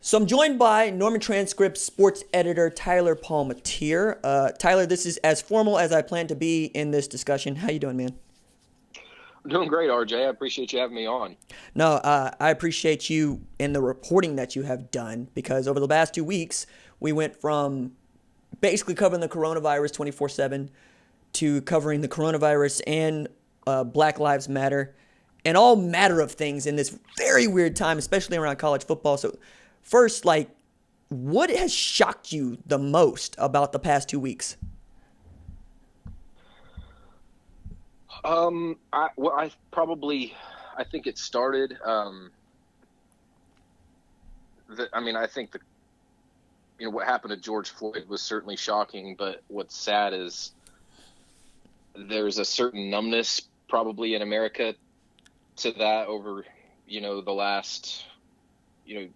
So I'm joined by Norman Transcript sports editor Tyler Palmateer. Tyler, this is as formal as I plan to be in this discussion. How you doing, man? I'm doing great, RJ. I appreciate you having me on. No, I appreciate you and the reporting that you have done because over the last 2 weeks, we went from basically covering the coronavirus 24/7 to covering the coronavirus and Black Lives Matter and all matter of things in this very weird time, especially around college football. So first, what has shocked you the most about the past 2 weeks? I think it started. I think what happened to George Floyd was certainly shocking. But what's sad is there's a certain numbness probably in America to that over, the last, you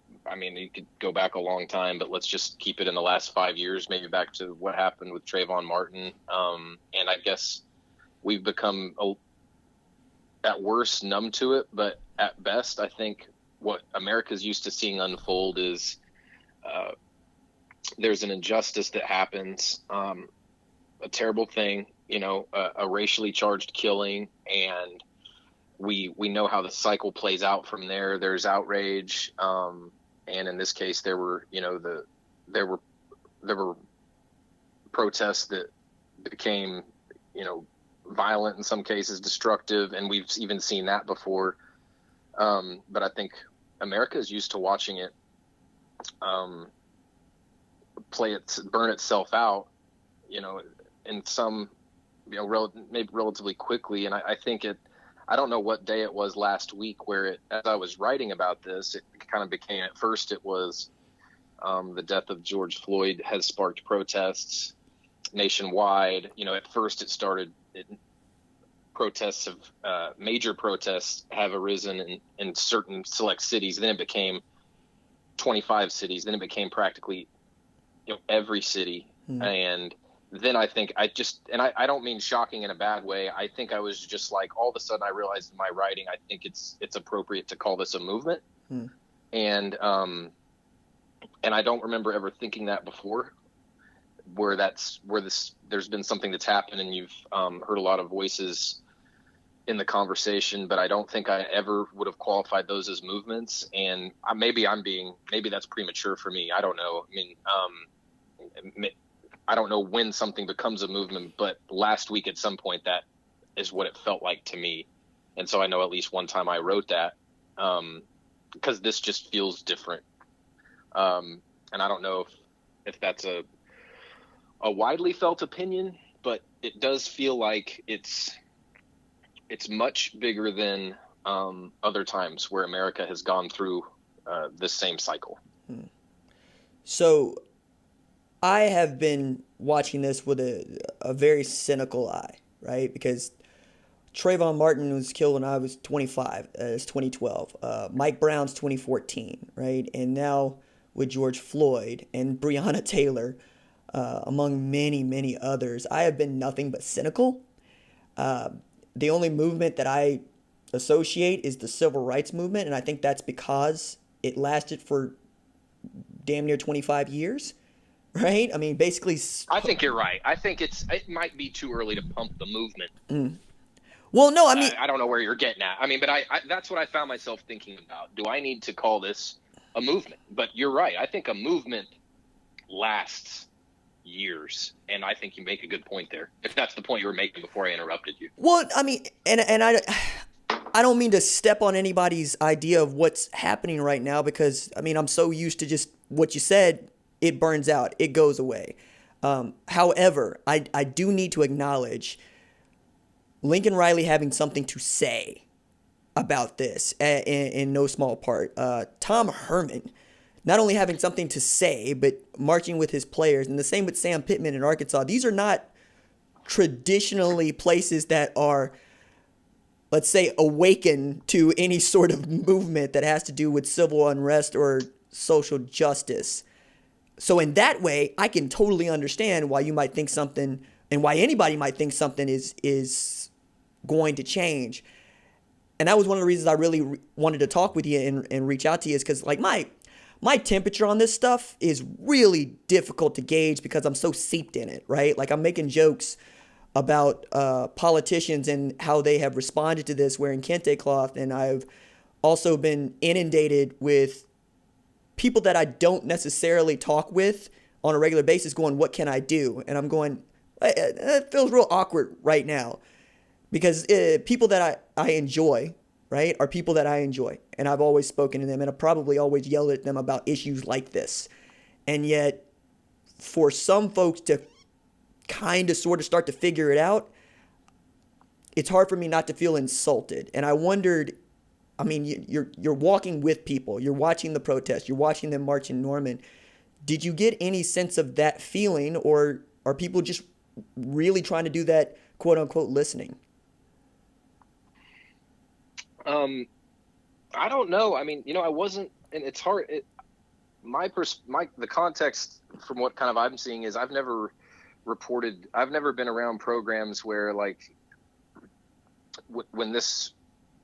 could go back a long time, but let's just keep it in the last 5 years, maybe back to what happened with Trayvon Martin. And I guess we've become, at worst, numb to it, but at best, I think what America's used to seeing unfold is there's an injustice that happens, a terrible thing, a racially charged killing, and we know how the cycle plays out from there. There's outrage, and in this case, there were protests that became, violent in some cases, destructive, and we've even seen that before. But I think America is used to watching it burn itself out, in some, maybe relatively quickly. And I think I don't know what day it was last week where as I was writing about this, it kind of became, at first it was the death of George Floyd has sparked protests nationwide. At first it started, major protests have arisen in certain select cities. Then it became 25 cities. Then it became practically, every city. And then I think I don't mean shocking in a bad way. I think I was just like, all of a sudden I realized in my writing, I think it's appropriate to call this a movement. And I don't remember ever thinking that before, there's been something that's happened and you've heard a lot of voices in the conversation, but I don't think I ever would have qualified those as movements. And maybe that's premature for me. I don't know. I don't know when something becomes a movement, but last week at some point that is what it felt like to me. And so I know at least one time I wrote that because this just feels different. And I don't know if that's a widely felt opinion, but it does feel like it's much bigger than other times where America has gone through this same cycle. So I have been watching this with a very cynical eye, right? Because Trayvon Martin was killed when I was 25. It's 2012. Mike Brown's 2014, right? And now with George Floyd and Breonna Taylor, among many, many others, I have been nothing but cynical. The only movement that I associate is the civil rights movement, and I think that's because it lasted for damn near 25 years, right? I mean, basically. I think you're right. I think it might be too early to pump the movement. Well, no, I mean, I don't know where you're getting at. But I that's what I found myself thinking about. Do I need to call this a movement? But you're right. I think a movement lasts years, and I think you make a good point there, if that's the point you were making before I interrupted you. Well, I mean, and I don't mean to step on anybody's idea of what's happening right now because, I'm so used to just what you said. It burns out. It goes away. However, I do need to acknowledge Lincoln Riley having something to say about this in no small part. Tom Herman not only having something to say, but marching with his players. And the same with Sam Pittman in Arkansas. These are not traditionally places that are, let's say, awakened to any sort of movement that has to do with civil unrest or social justice. So in that way, I can totally understand why you might think something and why anybody might think something is going to change. And that was one of the reasons I really wanted to talk with you and reach out to you is because, like, my my temperature on this stuff is really difficult to gauge because I'm so seeped in it, right? Like, I'm making jokes about politicians and how they have responded to this wearing kente cloth, and I've also been inundated with people that I don't necessarily talk with on a regular basis going, what can I do? And I'm going, it feels real awkward right now because people that I enjoy, right, are people that I enjoy. And I've always spoken to them, and I've probably always yelled at them about issues like this. And yet, for some folks to kind of sort of start to figure it out, it's hard for me not to feel insulted. And I wondered, I mean, you're walking with people, you're watching the protests, you're watching them march in Norman. Did you get any sense of that feeling, or are people just really trying to do that quote unquote listening? I don't know. I mean, I wasn't, and it's hard. The context from what kind of I'm seeing is I've never been around programs where, like, when this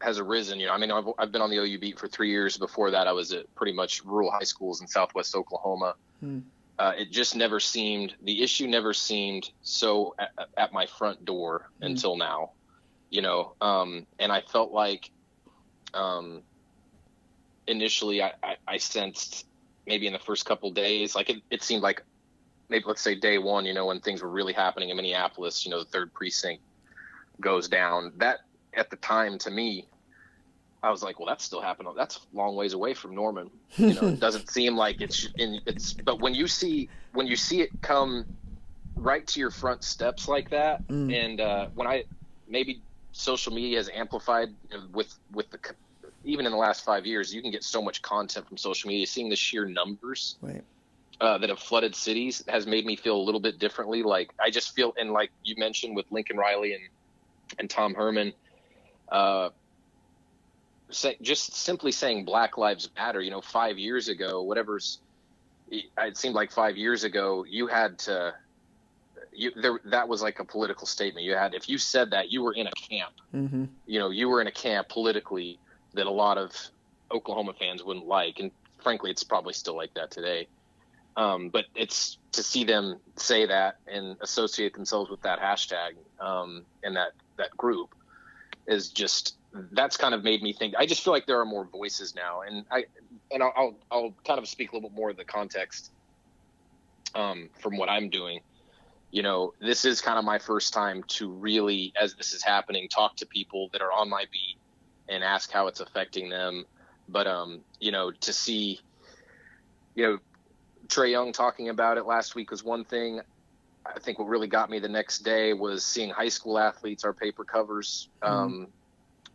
has arisen, I mean, I've been on the OU beat for 3 years. Before that, I was at pretty much rural high schools in Southwest Oklahoma. It just never seemed, the issue never seemed so at my front door until now, and I felt like, initially I sensed maybe in the first couple days, like it seemed like maybe, let's say day one, when things were really happening in Minneapolis, the 3rd precinct goes down, that at the time, to me, I was like, well, that's still happening. That's a long ways away from Norman. It doesn't seem like but when you see it come right to your front steps like that, and when maybe social media has amplified with the, even in the last 5 years, you can get so much content from social media. Seeing the sheer numbers right. That have flooded cities has made me feel a little bit differently. Like, I just feel, and like you mentioned with Lincoln Riley and Tom Herman, just simply saying Black Lives Matter, 5 years ago, it seemed like 5 years ago, you had to, that was like a political statement. If you said that, you were in a camp, you were in a camp politically that a lot of Oklahoma fans wouldn't like. And frankly, it's probably still like that today. But it's to see them say that and associate themselves with that hashtag, and that group is just, that's kind of made me think. I just feel like there are more voices now, and I'll kind of speak a little bit more of the context from what I'm doing. This is kind of my first time to really, as this is happening, talk to people that are on my beat and ask how it's affecting them. But to see, Trae Young talking about it last week was one thing. I think what really got me the next day was seeing high school athletes, our paper covers,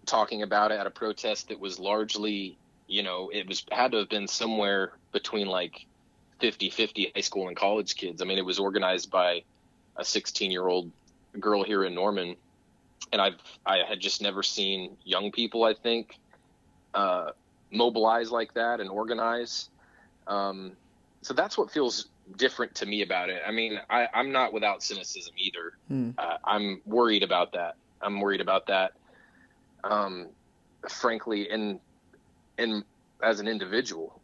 talking about it at a protest that was largely, had to have been somewhere between like 50-50 high school and college kids. I mean, it was organized by a 16-year-old girl here in Norman, and I had just never seen young people, I think, mobilize like that and organize. So that's what feels different to me about it. I mean, I'm not without cynicism either. I'm worried about that. Frankly, and as an individual,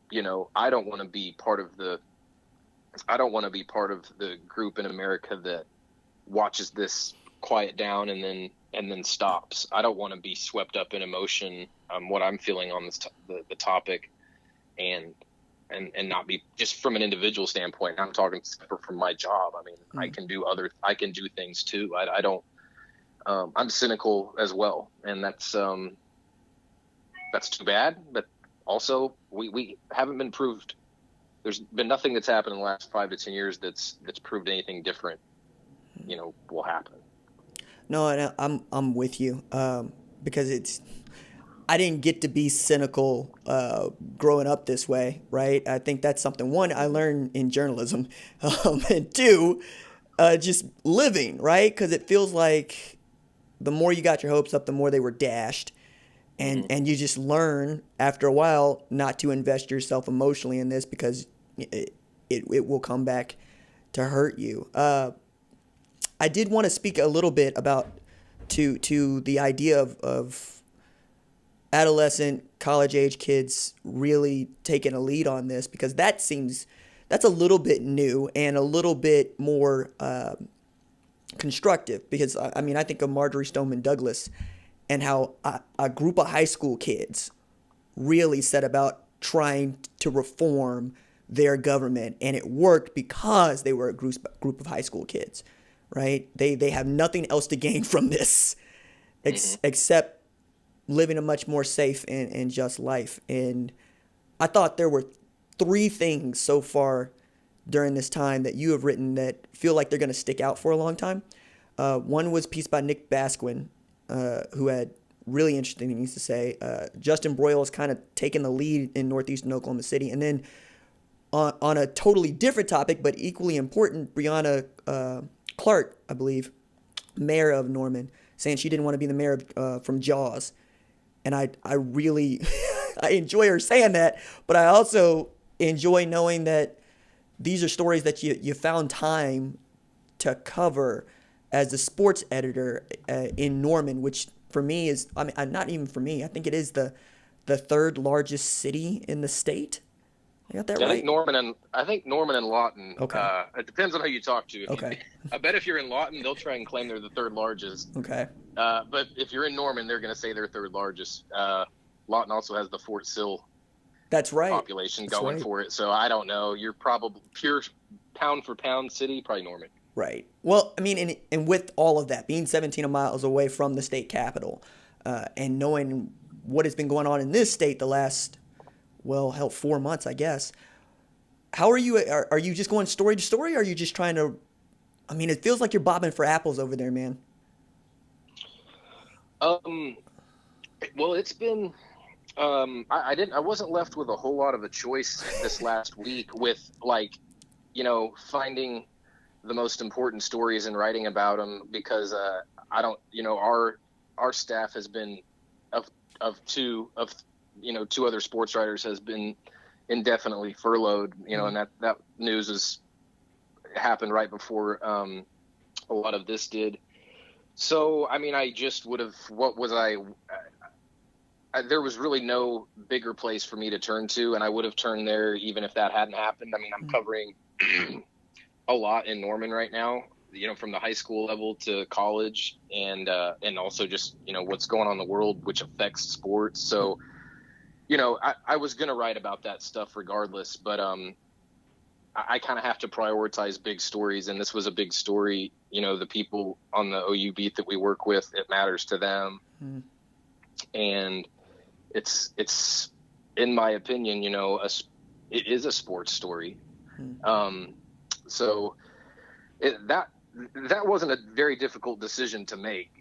I don't want to be part of the group in America that watches this quiet down and then stops. I don't want to be swept up in emotion, what I'm feeling on this the topic, and not be, just from an individual standpoint. I'm talking separate from my job. I mean, I can do things too. I don't. I'm cynical as well, and that's too bad. But also, we haven't been proved. There's been nothing that's happened in the last 5 to 10 years that's proved anything different, will happen. No, and I'm with you, because I didn't get to be cynical growing up this way, right? I think that's something, one, I learned in journalism, and two, just living, right? Because it feels like the more you got your hopes up, the more they were dashed. And you just learn after a while not to invest yourself emotionally in this, because it will come back to hurt you. I did want to speak a little bit about to the idea of adolescent, college age kids really taking a lead on this, because that's a little bit new and a little bit more constructive. Because I mean, I think of Marjorie Stoneman Douglas and how a group of high school kids really set about trying to reform their government, and it worked because they were a group of high school kids, right? They have nothing else to gain from this except living a much more safe and just life. And I thought there were three things so far during this time that you have written that feel like they're going to stick out for a long time. One was a piece by Nick Basquine, who had really interesting things to say. Justin Broiles kind of taking the lead in northeastern Oklahoma City. And then on a totally different topic, but equally important, Breonna Clark, I believe, mayor of Norman, saying she didn't want to be the mayor from Jaws. And I really, I enjoy her saying that, but I also enjoy knowing that these are stories that you found time to cover as the sports editor in Norman, which for me is, I mean, not even for me, I think it is the third largest city in the state. I got that right? I think Norman and Lawton. Okay. It depends on who you talk to. Okay. I bet if you're in Lawton, they'll try and claim they're the third largest. Okay. But if you're in Norman, they're going to say they're third largest. Lawton also has the Fort Sill. That's right. Population going for it. So I don't know. You're probably pure pound for pound city, probably Norman. Right. Well, I mean, and with all of that, being 17 miles away from the state capital, and knowing what has been going on in this state the last, 4 months, I guess. How are you? Are you just going story to story, or are you just trying to? I mean, it feels like you're bobbing for apples over there, man. Well, it's been. I wasn't left with a whole lot of a choice this last week with finding the most important stories and writing about them, because I don't, our staff has been of two other sports writers has been indefinitely furloughed, and that news has happened right before a lot of this did. So, I mean, I just would have, there was really no bigger place for me to turn to, and I would have turned there even if that hadn't happened. I mean, I'm covering a lot in Norman right now, from the high school level to college, and also just, what's going on in the world, which affects sports. So, I was going to write about that stuff regardless, but I kind of have to prioritize big stories, and this was a big story. The people on the OU beat that we work with, it matters to them. And it's in my opinion, it is a sports story. So that wasn't a very difficult decision to make.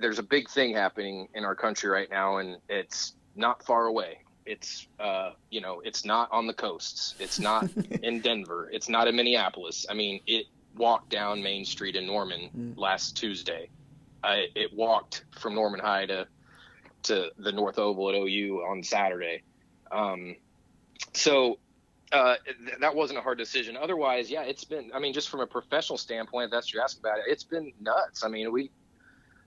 There's a big thing happening in our country right now, and it's not far away. It's it's not on the coasts. It's not in Denver. It's not in Minneapolis. I mean, it walked down Main Street in Norman last Tuesday. It walked from Norman High to the North Oval at OU on Saturday. So that wasn't a hard decision. Otherwise, yeah, it's been, I mean, just from a professional standpoint, if that's what you're asking about, it's been nuts. I mean,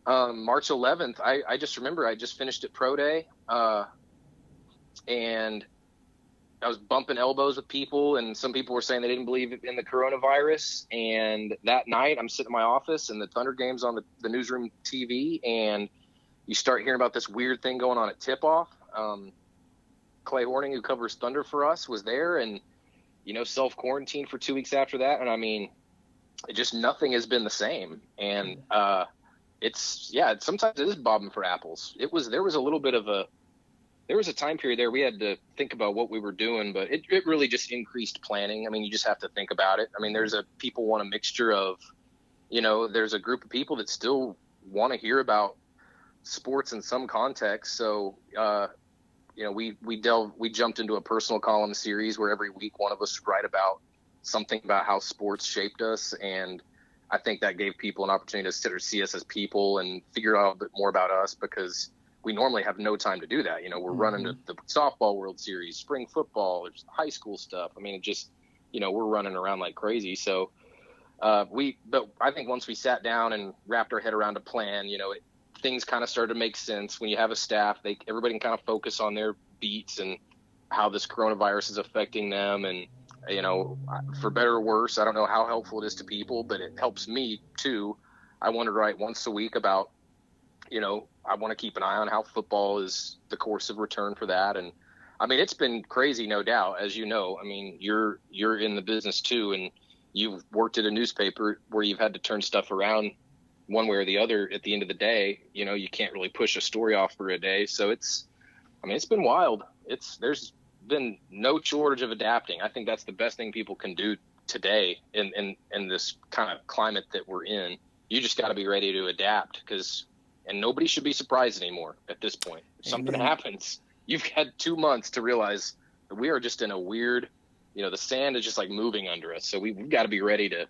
March 11th, I just remember I just finished at Pro Day, and I was bumping elbows with people, and some people were saying they didn't believe in the coronavirus. And that night I'm sitting in my office and the Thunder game's on the newsroom TV, and you start hearing about this weird thing going on at tip-off. Clay Horning, who covers Thunder for us, was there, and, self-quarantined for 2 weeks after that. And I mean, nothing has been the same. And sometimes it is bobbing for apples. There was a time period there we had to think about what we were doing, but it really just increased planning. I mean, you just have to think about it. I mean, people want a mixture of, there's a group of people that still want to hear about sports in some context. So, we jumped into a personal column series where every week one of us would write about something about how sports shaped us. And I think that gave people an opportunity to sit or see us as people and figure out a bit more about us, because we normally have no time to do that. We're running the softball World Series, spring football, there's high school stuff. I mean, we're running around like crazy. So but I think once we sat down and wrapped our head around a plan, things kind of started to make sense. When you have a staff, everybody can kind of focus on their beats and how this coronavirus is affecting them. And, for better or worse, I don't know how helpful it is to people, but it helps me too. I want to write once a week about, I want to keep an eye on how football is the course of return for that. And I mean, it's been crazy, no doubt, as you know. I mean, you're in the business too, and you've worked at a newspaper where you've had to turn stuff around one way or the other. At the end of the day, you can't really push a story off for a day. So it's been wild. There's been no shortage of adapting. I think that's the best thing people can do today in this kind of climate that we're in. You just got to be ready to adapt, and nobody should be surprised anymore at this point. If something happens, you've had 2 months to realize that we are just in a weird, the sand is just like moving under us. So we've got to be ready to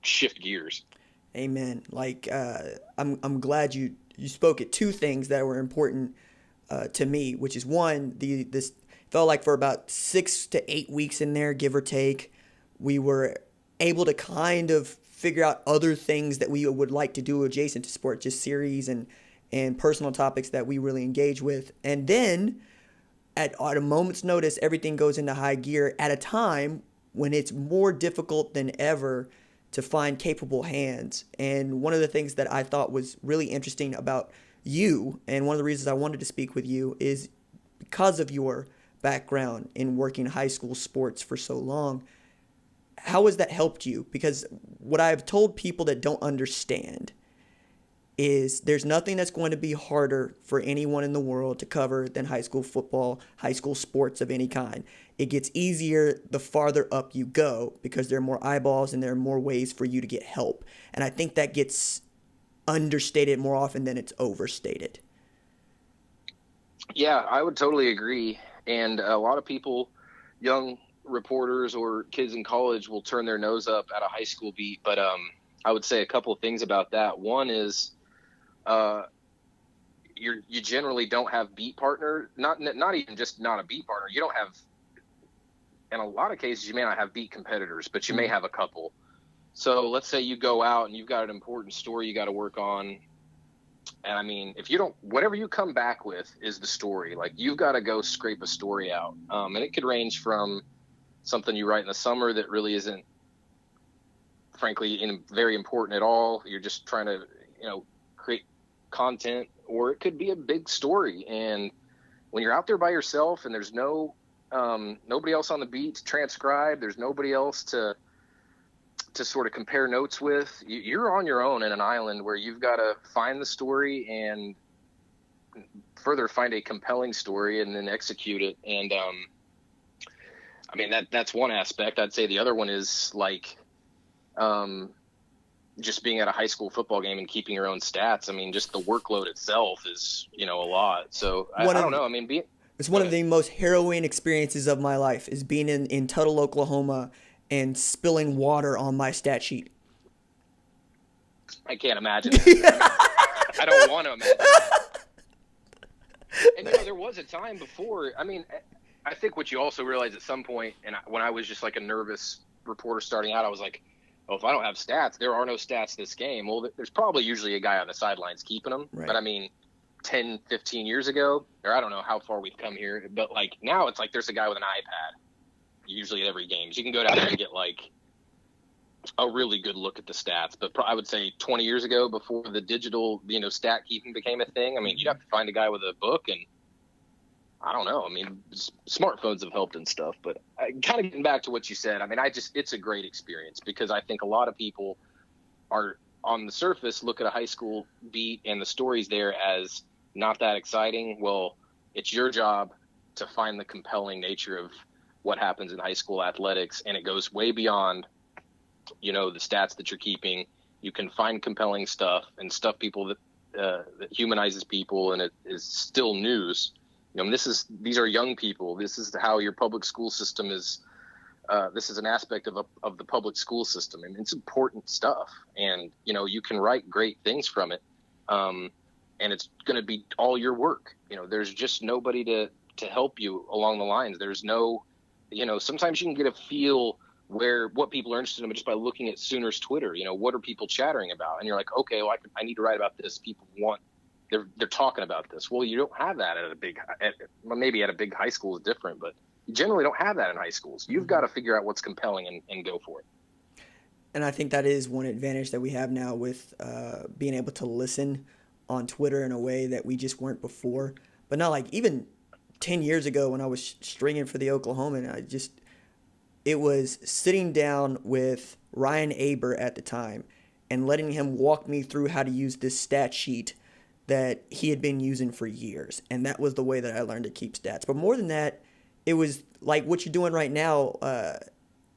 shift gears. Amen. Like, I'm glad you spoke at two things that were important to me, which is one, this felt like for about 6 to 8 weeks in there, give or take, we were able to kind of figure out other things that we would like to do adjacent to sport, just series and personal topics that we really engage with. And then at a moment's notice, everything goes into high gear at a time when it's more difficult than ever to find capable hands. And one of the things that I thought was really interesting about you, and one of the reasons I wanted to speak with you, is because of your background in working high school sports for so long. How has that helped you? Because what I've told people that don't understand is there's nothing that's going to be harder for anyone in the world to cover than high school football, high school sports of any kind. It gets easier the farther up you go because there are more eyeballs and there are more ways for you to get help. And I think that gets understated more often than it's overstated. Yeah, I would totally agree. And a lot of people, young reporters or kids in college, will turn their nose up at a high school beat. But I would say a couple of things about that. One is you generally don't have beat partner, not even just not a beat partner. You don't have, in a lot of cases, you may not have beat competitors, but you may have a couple. So let's say you go out and you've got an important story you got to work on. And I mean, if you don't, whatever you come back with is the story. Like, you've got to go scrape a story out. And it could range from something you write in the summer that really isn't, frankly, very important at all. You're just trying to, create content, or it could be a big story. And when you're out there by yourself and there's nobody else on the beat to transcribe, there's nobody else to sort of compare notes with, you're on your own in an island where you've got to find the story and further find a compelling story and then execute it. And I mean, that's one aspect. I'd say the other one is like just being at a high school football game and keeping your own stats. I mean, just the workload itself is, a lot. So I don't know. I mean, it's one of the most harrowing experiences of my life is being in Tuttle, Oklahoma, and spilling water on my stat sheet. I can't imagine that. I don't want to imagine that. And there was a time before. I mean, I think what you also realize at some point, and when I was just like a nervous reporter starting out, I was like, oh, if I don't have stats, there are no stats this game. Well, there's probably usually a guy on the sidelines keeping them. Right. But I mean, 10, 15 years ago, or I don't know how far we've come here, but like now it's like there's a guy with an iPad usually at every game. So you can go down there and get like a really good look at the stats. But I would say 20 years ago, before the digital, stat keeping became a thing, I mean, you'd have to find a guy with a book, and I don't know. I mean, smartphones have helped and stuff, but kind of getting back to what you said, I mean, it's a great experience because I think a lot of people are on the surface look at a high school beat and the stories there as not that exciting. Well, it's your job to find the compelling nature of what happens in high school athletics, and it goes way beyond, the stats that you're keeping. You can find compelling stuff and stuff that humanizes people, and it is still news. These are young people. This is how your public school system is. This is an aspect of the public school system, and it's important stuff. And you can write great things from it, and it's going to be all your work. There's just nobody to help you along the lines. There's no, sometimes you can get a feel what people are interested in just by looking at Sooners Twitter. What are people chattering about? And you're like, okay, well, I need to write about this. People want they're talking about this. Well, you don't have that maybe at a big high school is different, but you generally don't have that in high schools. You've got to figure out what's compelling and go for it. And I think that is one advantage that we have now with being able to listen on Twitter in a way that we just weren't before. But not like even 10 years ago when I was stringing for the Oklahoman, it was sitting down with Ryan Aber at the time and letting him walk me through how to use this stat sheet that he had been using for years. And that was the way that I learned to keep stats. But more than that, it was like what you're doing right now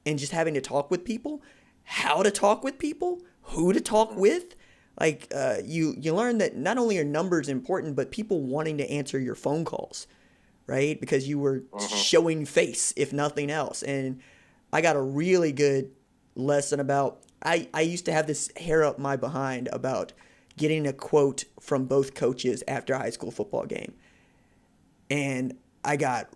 and just having to talk with people, how to talk with people, who to talk with. Like you learn that not only are numbers important, but people wanting to answer your phone calls, right? Because you were showing face, if nothing else. And I got a really good lesson about, I used to have this hair up my behind about getting a quote from both coaches after a high school football game. And I got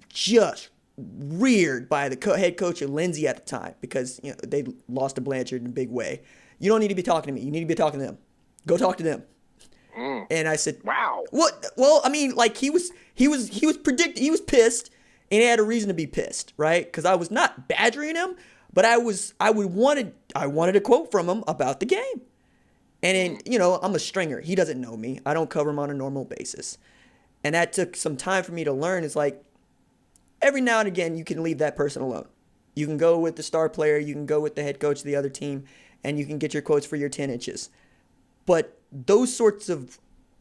just reared by the head coach of Lindsay at the time because they lost to Blanchard in a big way. You don't need to be talking to me. You need to be talking to them. Go talk to them. And I said, "Wow, what?" Well, I mean, like he was pissed, and he had a reason to be pissed, right? Because I was not badgering him, but I wanted a quote from him about the game. And then, I'm a stringer. He doesn't know me. I don't cover him on a normal basis. And that took some time for me to learn. It's like every now and again, you can leave that person alone. You can go with the star player. You can go with the head coach of the other team, and you can get your quotes for your 10 inches. But those sorts of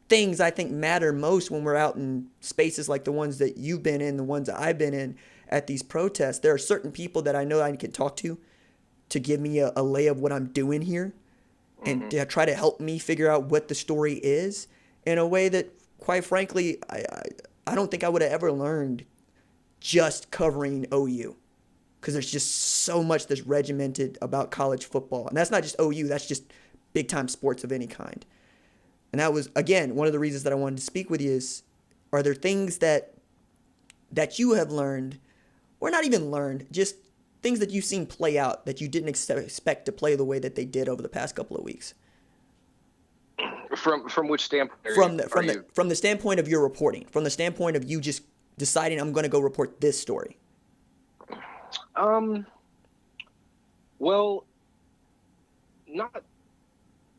things I think matter most when we're out in spaces like the ones that you've been in, the ones that I've been in at these protests. There are certain people that I know I can talk to give me a lay of what I'm doing here and to try to help me figure out what the story is in a way that, quite frankly, I don't think I would have ever learned just covering OU, because there's just so much that's regimented about college football. And that's not just OU, that's just big-time sports of any kind. And that was, again, one of the reasons that I wanted to speak with you is, are there things that you have learned, or not even learned, just things that you've seen play out that you didn't expect to play the way that they did over the past couple of weeks? From which standpoint? From the standpoint of your reporting, from the standpoint of you just deciding, I'm going to go report this story. Well,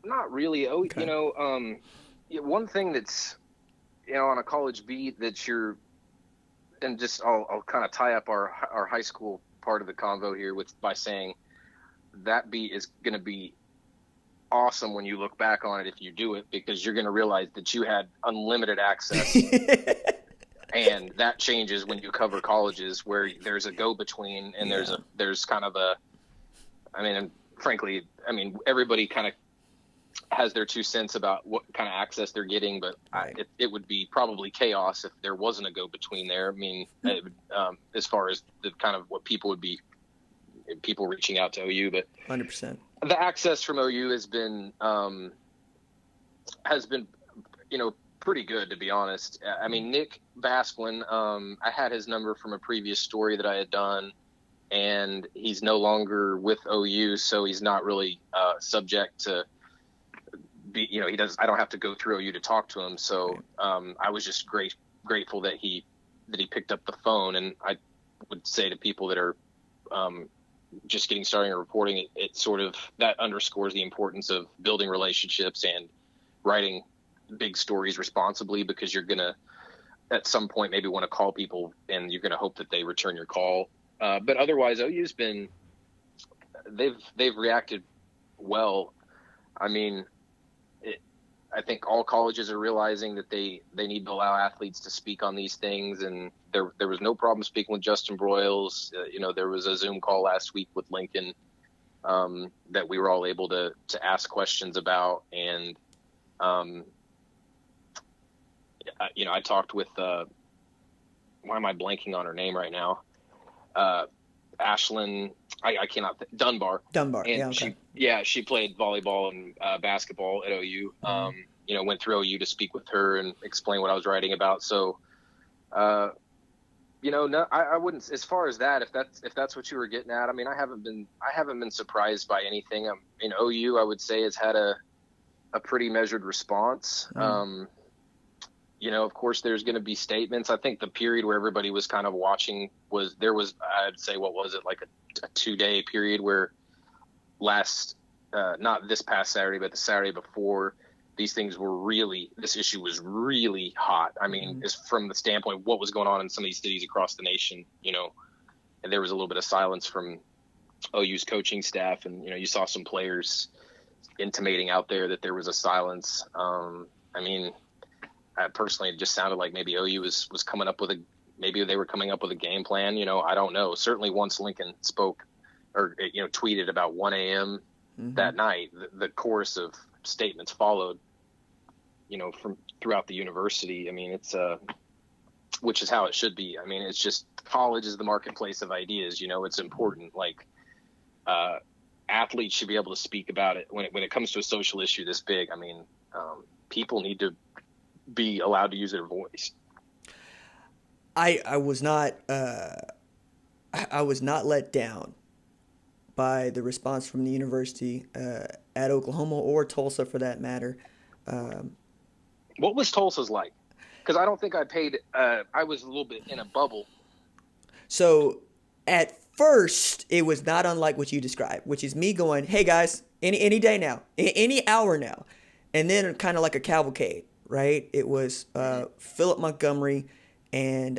not really. Okay. One thing that's, on a college beat that and just I'll kind of tie up our high school part of the convo here by saying that beat is going to be awesome when you look back on it if you do it, because you're going to realize that you had unlimited access. And that changes when you cover colleges where there's a go-between and there's kind of frankly, everybody kind of has their 2 cents about what kind of access they're getting, but right. It would be probably chaos if there wasn't a go-between there. It would, as far as the kind of what people reaching out to OU, but 100%. The access from OU has been pretty good, to be honest. Nick Basquine, I had his number from a previous story that I had done, and he's no longer with OU, so he's not really subject to I don't have to go through OU to talk to him. So I was just grateful that he picked up the phone. And I would say to people that are just getting started in reporting, it sort of, that underscores the importance of building relationships and writing big stories responsibly, because you're going to, at some point, maybe want to call people and you're going to hope that they return your call. But otherwise, OU's been, they've reacted well. I think all colleges are realizing that they need to allow athletes to speak on these things, and there was no problem speaking with Justin Broiles. There was a Zoom call last week with Lincoln that we were all able to ask questions about, and I talked with why am I blanking on her name right now? Ashlyn, I cannot Dunbar. And yeah, okay. She played volleyball and basketball at OU. Went through OU to speak with her and explain what I was writing about. So, no, I wouldn't. As far as that, if that's what you were getting at, I haven't been surprised by anything. OU, I would say, has had a pretty measured response. of course there's going to be statements. I think the period where everybody was kind of watching I'd say, what was it, like a 2-day period where not this past Saturday, but the Saturday before, this issue was really hot. I mean, it's from the standpoint of what was going on in some of these cities across the nation, and there was a little bit of silence from OU's coaching staff, and, you saw some players intimating out there that there was a silence. I mean, personally, it just sounded like maybe OU was coming up with maybe they were coming up with a game plan. I don't know. Certainly once Lincoln spoke or, tweeted about 1 a.m. that night, the chorus of statements followed, from throughout the university. I mean, it's which is how it should be. I mean, it's just college is the marketplace of ideas. It's important. Like, athletes should be able to speak about it when it comes to a social issue this big. I mean, people need to be allowed to use their voice. I was not let down by the response from the university at Oklahoma or Tulsa, for that matter. What was Tulsa's like? Because I don't think I paid. I was a little bit in a bubble. So at first, it was not unlike what you described, which is me going, "Hey guys, any day now, any hour now," and then kind of like a cavalcade, right? It was Philip Montgomery and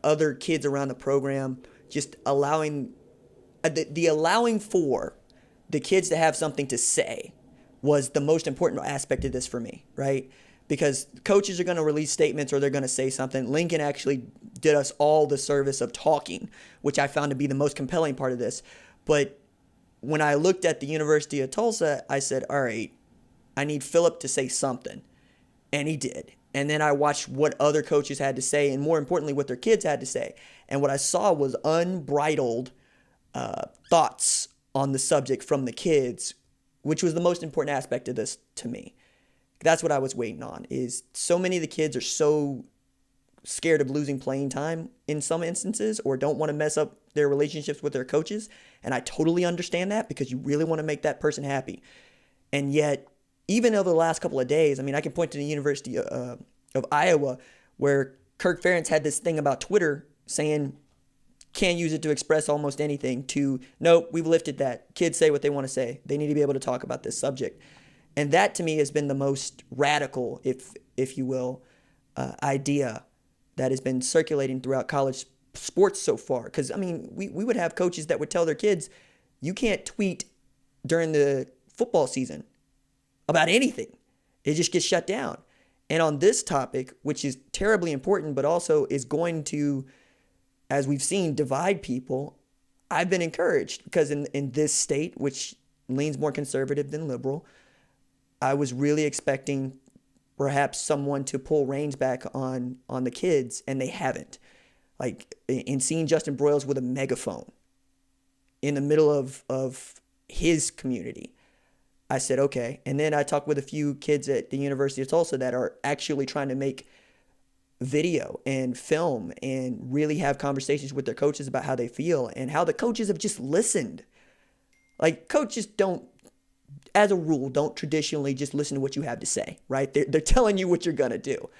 other kids around the program just allowing allowing for the kids to have something to say was the most important aspect of this for me, right? Because coaches are going to release statements or they're going to say something. Lincoln actually did us all the service of talking, which I found to be the most compelling part of this. But when I looked at the University of Tulsa, I said, all right, I need Philip to say something. And he did. And then I watched what other coaches had to say, and more importantly, what their kids had to say. And what I saw was unbridled thoughts on the subject from the kids, which was the most important aspect of this to me. That's what I was waiting on, is so many of the kids are so scared of losing playing time in some instances, or don't want to mess up their relationships with their coaches. And I totally understand that, because you really want to make that person happy. And yet, even over the last couple of days, I mean, I can point to the University of Iowa, where Kirk Ferentz had this thing about Twitter saying, can't use it to express almost anything, to, nope, we've lifted that. Kids say what they want to say. They need to be able to talk about this subject. And that, to me, has been the most radical, if you will, idea that has been circulating throughout college sports so far. Because, I mean, we would have coaches that would tell their kids, you can't tweet during the football season about anything. It just gets shut down. And on this topic, which is terribly important, but also is going to, as we've seen, divide people, I've been encouraged, because in this state, which leans more conservative than liberal, I was really expecting perhaps someone to pull reins back on the kids, and they haven't. Like, in seeing Justin Broiles with a megaphone in the middle of his community, I said, okay. And then I talked with a few kids at the University of Tulsa that are actually trying to make video and film and really have conversations with their coaches about how they feel, and how the coaches have just listened. Like, coaches don't, as a rule, don't traditionally just listen to what you have to say, right? They're telling you what you're going to do.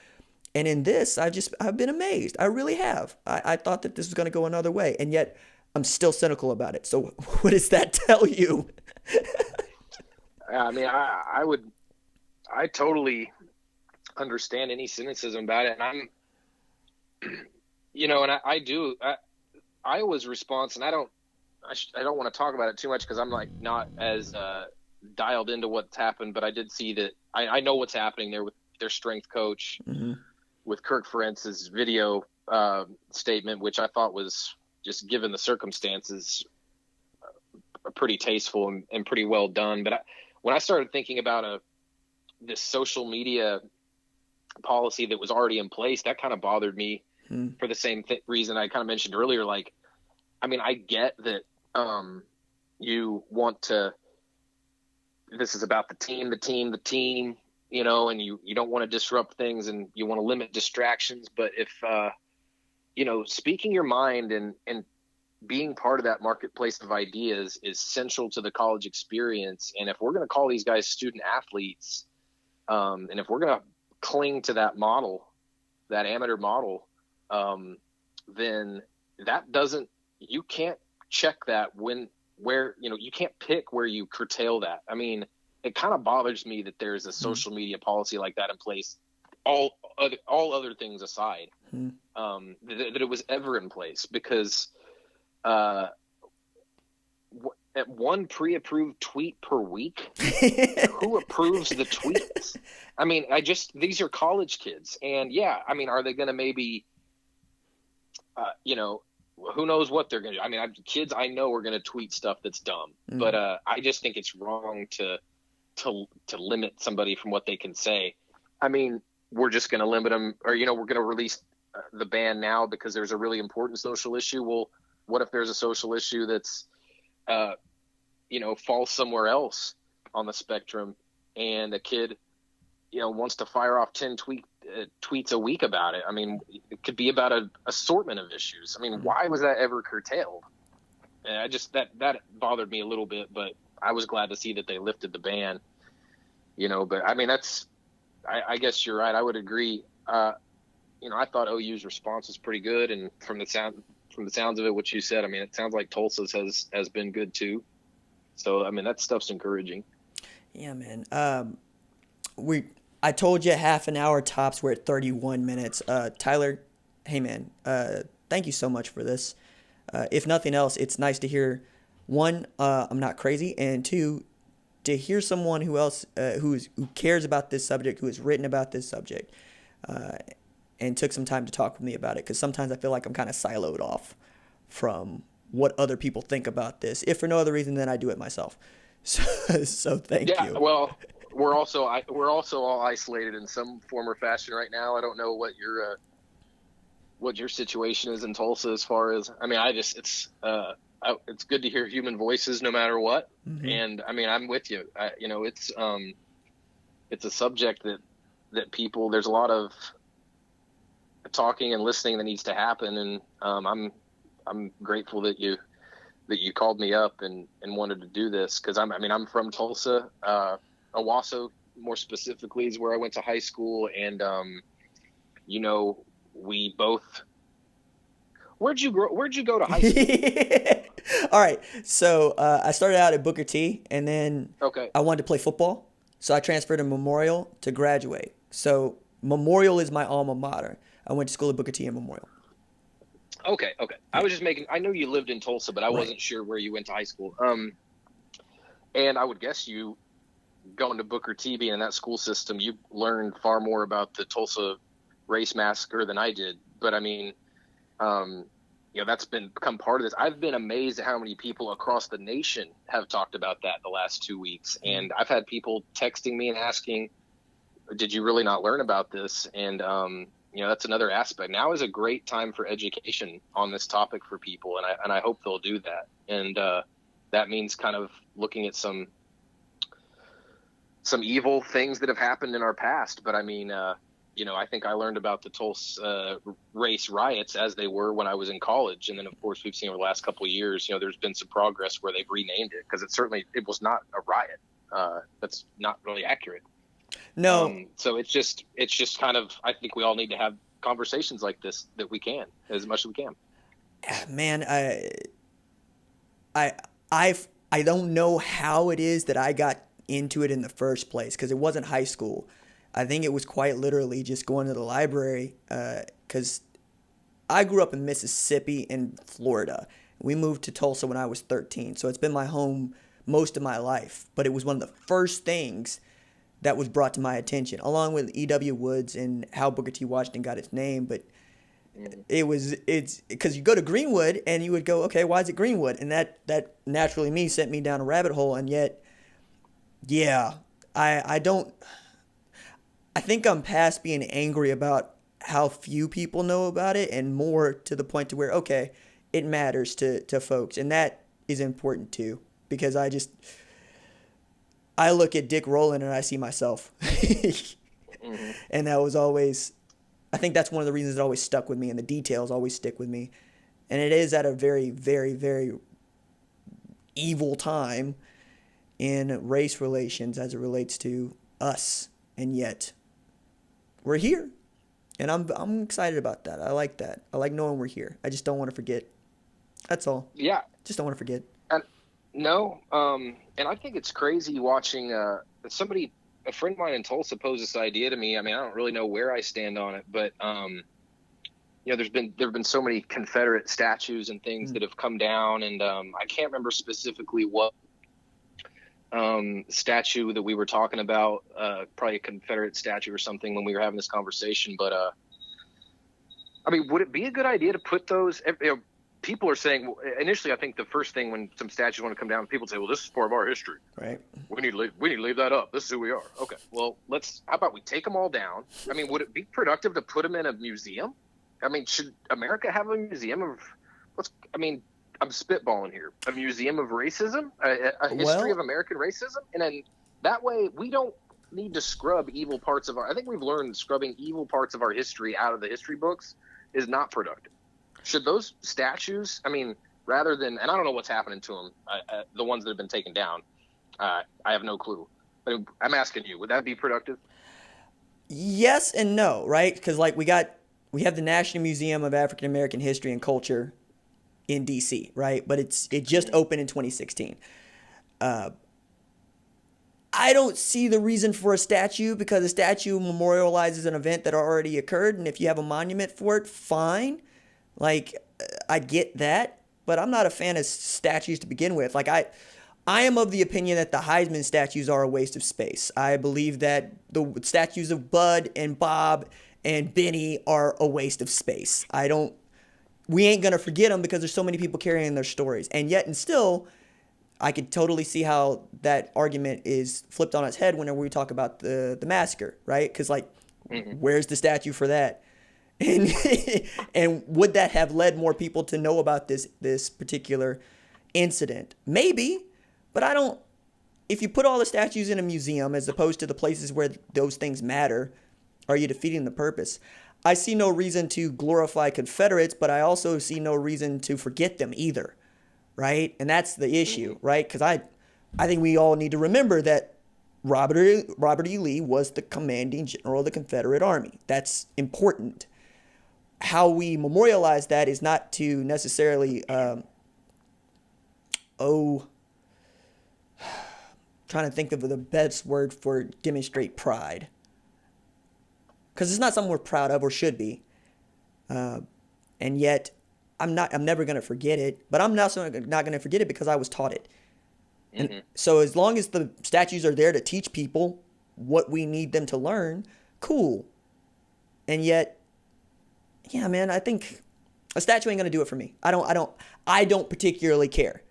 And in this, I've been amazed. I really have. I thought that this was going to go another way, and yet I'm still cynical about it. So what does that tell you? I mean, I totally understand any cynicism about it. And Iowa's response, and I don't want to talk about it too much, because I'm like not as dialed into what's happened, but I did see that I know what's happening there with their strength coach, with Kirk Ferentz's video statement, which I thought was, just given the circumstances, pretty tasteful and pretty well done. But when I started thinking about this social media policy that was already in place, that kind of bothered me for the same reason I kind of mentioned earlier. Like, I mean, I get that you want to, this is about the team, and you don't want to disrupt things, and you want to limit distractions. But if, speaking your mind and being part of that marketplace of ideas is central to the college experience. And if we're going to call these guys student athletes, and if we're going to cling to that model, that amateur model, then you can't check that you can't pick where you curtail that. I mean, it kind of bothers me that there's a social media policy like that in place, all other things aside, that it was ever in place, because at one pre-approved tweet per week, who approves the tweets? I mean, these are college kids, and yeah, I mean, are they going to maybe, who knows what they're going to do? I mean, kids I know are going to tweet stuff that's dumb, but I just think it's wrong to limit somebody from what they can say. I mean, we're just going to limit them, or we're going to release the ban now because there's a really important social issue. Well, what if there's a social issue that's falls somewhere else on the spectrum, and a kid wants to fire off 10 tweets a week about it? I mean, it could be about an assortment of issues. I mean, why was that ever curtailed? And that bothered me a little bit, but I was glad to see that they lifted the ban. But I mean, I guess you're right. I would agree. I thought OU's response was pretty good, and from the sounds of it, what you said, I mean, it sounds like Tulsa's has been good too. So I mean, that stuff's encouraging. Yeah, man. I told you half an hour tops. We're at 31 minutes. Tyler, hey man, thank you so much for this. If nothing else, it's nice to hear, one, I'm not crazy, and two, to hear someone who cares about this subject, who has written about this subject, and took some time to talk with me about it. Because sometimes I feel like I'm kind of siloed off from what other people think about this, if for no other reason than I do it myself. So thank you. Yeah, well, we're also all isolated in some form or fashion right now. I don't know what your situation is in Tulsa as far as, I mean, it's good to hear human voices no matter what. Mm-hmm. And I mean, I'm with you. It's a subject that people, there's a lot of talking and listening that needs to happen. And I'm grateful that you called me up and wanted to do this, because I'm from Tulsa. Owasso more specifically is where I went to high school, and we both. Where'd you go to high school? All right, so I started out at Booker T, and then I wanted to play football, so I transferred to Memorial to graduate. So Memorial is my alma mater. I went to school at Booker T and Memorial. Okay. I was just I know you lived in Tulsa, but I wasn't sure where you went to high school. And I would guess you going to Booker T, being in that school system, you learned far more about the Tulsa race massacre than I did. But I mean, that's become part of this. I've been amazed at how many people across the nation have talked about that the last 2 weeks. And I've had people texting me and asking, did you really not learn about this? And, that's another aspect. Now is a great time for education on this topic for people, and I hope they'll do that. And that means kind of looking at some evil things that have happened in our past. But I mean, I think I learned about the Tulsa race riots as they were when I was in college, and then of course we've seen over the last couple of years, there's been some progress where they've renamed it, because it was not a riot. That's not really accurate. No. So it's just kind of, I think we all need to have conversations like this that we can, as much as we can. Man, I don't know how it is that I got into it in the first place, because it wasn't high school. I think it was quite literally just going to the library, because I grew up in Mississippi and Florida. We moved to Tulsa when I was 13, so it's been my home most of my life. But it was one of the first things that was brought to my attention, along with E.W. Woods and how Booker T. Washington got its name. But it's because you go to Greenwood and you would go, okay, why is it Greenwood? And that naturally sent me down a rabbit hole. And yet, yeah, I think I'm past being angry about how few people know about it, and more to the point to where, okay, it matters to folks. And that is important too, because I look at Dick Rowland and I see myself. Mm-hmm. And that was always, I think that's one of the reasons it always stuck with me, and the details always stick with me. And it is at a very, very, very evil time in race relations as it relates to us. And yet, we're here. And I'm excited about that. I like that. I like knowing we're here. I just don't want to forget. That's all. Yeah. Just don't want to forget. And no, and I think it's crazy watching a friend of mine in Tulsa posed this idea to me. I mean, I don't really know where I stand on it, but there have been so many Confederate statues and things that have come down, and I can't remember specifically what statue that we were talking about, probably a Confederate statue or something when we were having this conversation. But I mean, would it be a good idea to put those? People are saying initially, I think the first thing when some statues want to come down, people say, "Well, this is part of our history. Right? We need to leave that up. This is who we are." Okay. Well, how about we take them all down? I mean, would it be productive to put them in a museum? I mean, should America have a museum of I'm spitballing here. A museum of racism, a history of American racism, and then that way we don't need to scrub evil parts of our. I think we've learned scrubbing evil parts of our history out of the history books is not productive. Should those statues, I mean, rather than, and I don't know what's happening to them, the ones that have been taken down, I have no clue. But I'm asking you, would that be productive? Yes and no, right? Because like we have the National Museum of African American History and Culture in DC, right? But it just opened in 2016. I don't see the reason for a statue, because a statue memorializes an event that already occurred, and if you have a monument for it, fine. Like, I get that, but I'm not a fan of statues to begin with. Like, I am of the opinion that the Heisman statues are a waste of space. I believe that the statues of Bud and Bob and Benny are a waste of space. We ain't going to forget them because there's so many people carrying their stories. And yet and still, I could totally see how that argument is flipped on its head whenever we talk about the massacre, right? Because, like, where's the statue for that? And and would that have led more people to know about this particular incident? Maybe, but I don't. If you put all the statues in a museum as opposed to the places where those things matter, are you defeating the purpose? I see no reason to glorify Confederates, but I also see no reason to forget them either, right? And that's the issue, right? Because I think we all need to remember that Robert E. Lee was the commanding general of the Confederate Army. That's important. How we memorialize that is not to necessarily, trying to think of the best word for demonstrate pride. Because it's not something we're proud of or should be. And yet, I'm never going to forget it. But I'm also not going to forget it because I was taught it. And so as long as the statues are there to teach people what we need them to learn, cool. And yet, yeah, man, I think a statue ain't going to do it for me. I don't particularly care.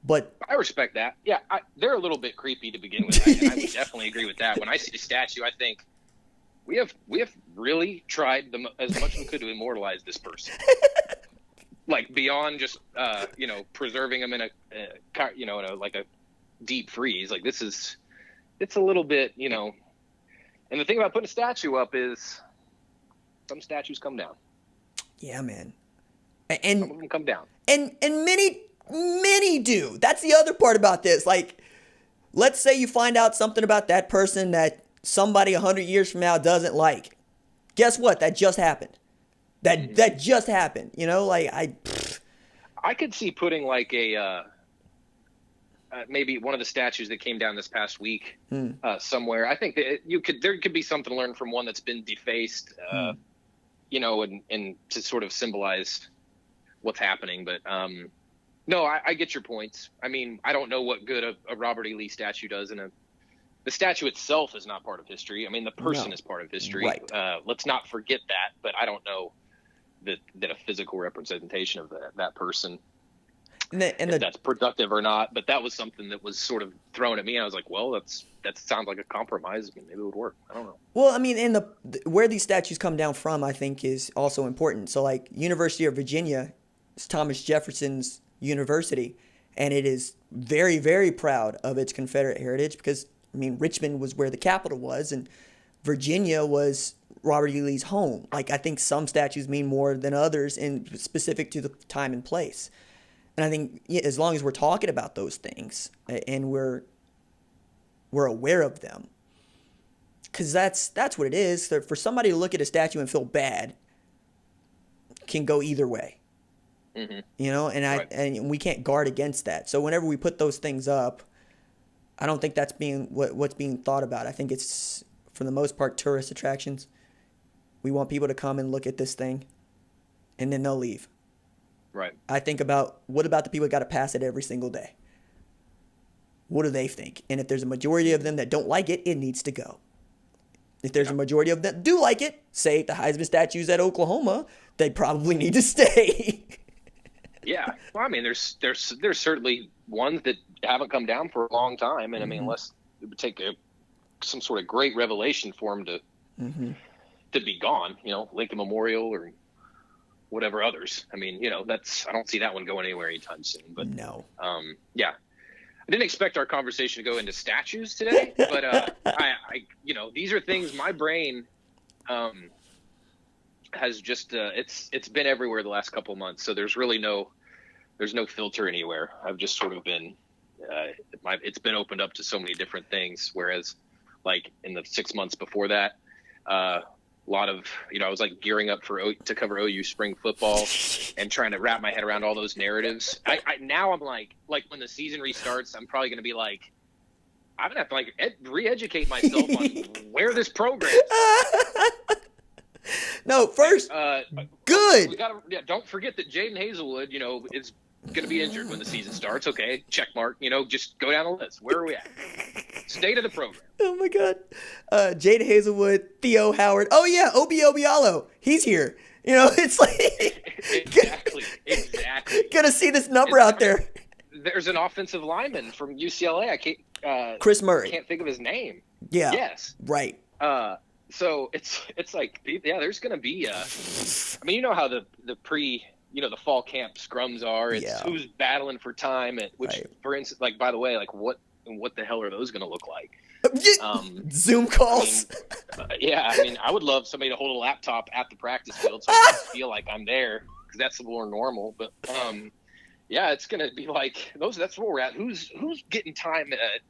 But I respect that. Yeah, they're a little bit creepy to begin with. And I would definitely agree with that. When I see a statue, I think we have really tried as much as we could to immortalize this person. Like beyond just preserving them in a deep freeze. Like it's a little bit, And the thing about putting a statue up is some statues come down. Yeah, man. And some of them come down. And many do. That's the other part about this. Like, let's say you find out something about that person that somebody 100 years from now doesn't like. Guess what? That just happened. That just happened. I could see putting like a maybe one of the statues that came down this past week somewhere. I think that there could be something to learn from one that's been defaced, and to sort of symbolize what's happening. But no, I get your points. I mean, I don't know what good a Robert E. Lee statue does, the statue itself is not part of history. I mean, the person is part of history. Right. Let's not forget that. But I don't know that a physical representation of that person, if that's productive or not. But that was something that was sort of thrown at me. And I was like, well, that sounds like a compromise. Maybe it would work. I don't know. Well, I mean, and where these statues come down from, I think, is also important. So, like, University of Virginia is Thomas Jefferson's university, and it is very, very proud of its Confederate heritage because, I mean, Richmond was where the capital was, and Virginia was Robert E. Lee's home. Like, I think some statues mean more than others and specific to the time and place. And I think as long as we're talking about those things and we're aware of them, Because that's what it is. For somebody to look at a statue and feel bad can go either way. Mm-hmm. You know, and Right. and we can't guard against that. So whenever we put those things up, I don't think that's being what's being thought about. I think it's, for the most part, tourist attractions. We want people to come and look at this thing, and then they'll leave. Right. I think about, what about the people that got to pass it every single day? What do they think? And if there's a majority of them that don't like it, it needs to go. If there's a majority of them that do like it, say the Heisman statues at Oklahoma, they probably need to stay. Yeah. Well, I mean, there's certainly ones that haven't come down for a long time, and I mean, unless it would take some sort of great revelation for them to be gone, you know, Lincoln Memorial or whatever others. I mean, you know, I don't see that one going anywhere anytime soon. But No. yeah. I didn't expect our conversation to go into statues today, but I you know, these are things my brain has just it's been everywhere the last couple of months. So there's no filter anywhere. I've just sort of been it's been opened up to so many different things. Whereas, like in the 6 months before that, a lot of, you know, I was like gearing up to cover OU spring football and trying to wrap my head around all those narratives. Now I'm like when the season restarts, I'm probably going to be like, I'm going to have to like re-educate myself on where this program is. No, first, good. We gotta, don't forget that Jaden Hazelwood, you know, is going to be injured when the season starts. Okay, check mark. You know, just go down the list. Where are we at? State of the program. Oh my God. Jade Hazelwood, Theo Howard. Oh yeah, Obi Obialo. He's here. You know, it's like exactly. Gonna see this number out there. There's an offensive lineman from UCLA. I can't. Chris Murray. I can't think of his name. Yeah. Yes. Right. So it's like, yeah, there's gonna be I mean, you know how the the fall camp scrums are. It's who's battling for time, for instance, like, by the way, like what the hell are those gonna look like? Zoom calls. I mean, I would love somebody to hold a laptop at the practice field so I just feel like I'm there, because that's more normal. But yeah, it's gonna be like that's where we're at. Who's getting time at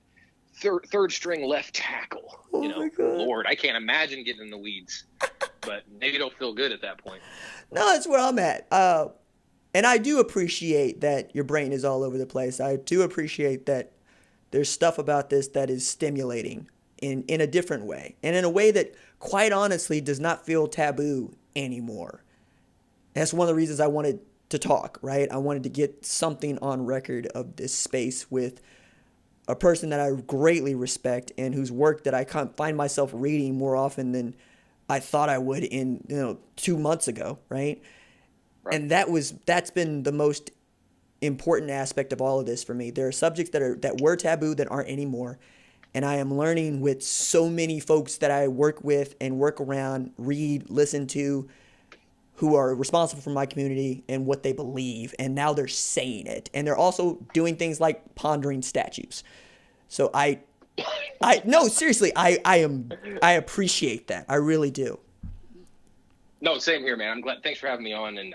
third string left tackle? You know, Lord, I can't imagine getting in the weeds, but maybe it'll feel good at that point. No, that's where I'm at. And I do appreciate that your brain is all over the place. I do appreciate that there's stuff about this that is stimulating in a different way, and in a way that, quite honestly, does not feel taboo anymore. That's one of the reasons I wanted to talk, right? I wanted to get something on record of this space with a person that I greatly respect and whose work that I find myself reading more often than I thought I would 2 months ago, right? And that's been the most important aspect of all of this for me. There are subjects that were taboo that aren't anymore, and I am learning with so many folks that I work with and work around, read, listen to, who are responsible for my community and what they believe, and now they're saying it, and they're also doing things like pondering statues. So no, seriously, I appreciate that. I really do. No, same here, man. I'm glad. Thanks for having me on, and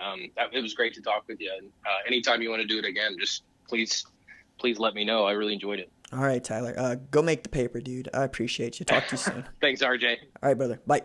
it was great to talk with you. And anytime you want to do it again, just please let me know. I really enjoyed it. All right, Tyler. Go make the paper, dude. I appreciate you. Talk to you soon. Thanks, RJ. All right, brother. Bye.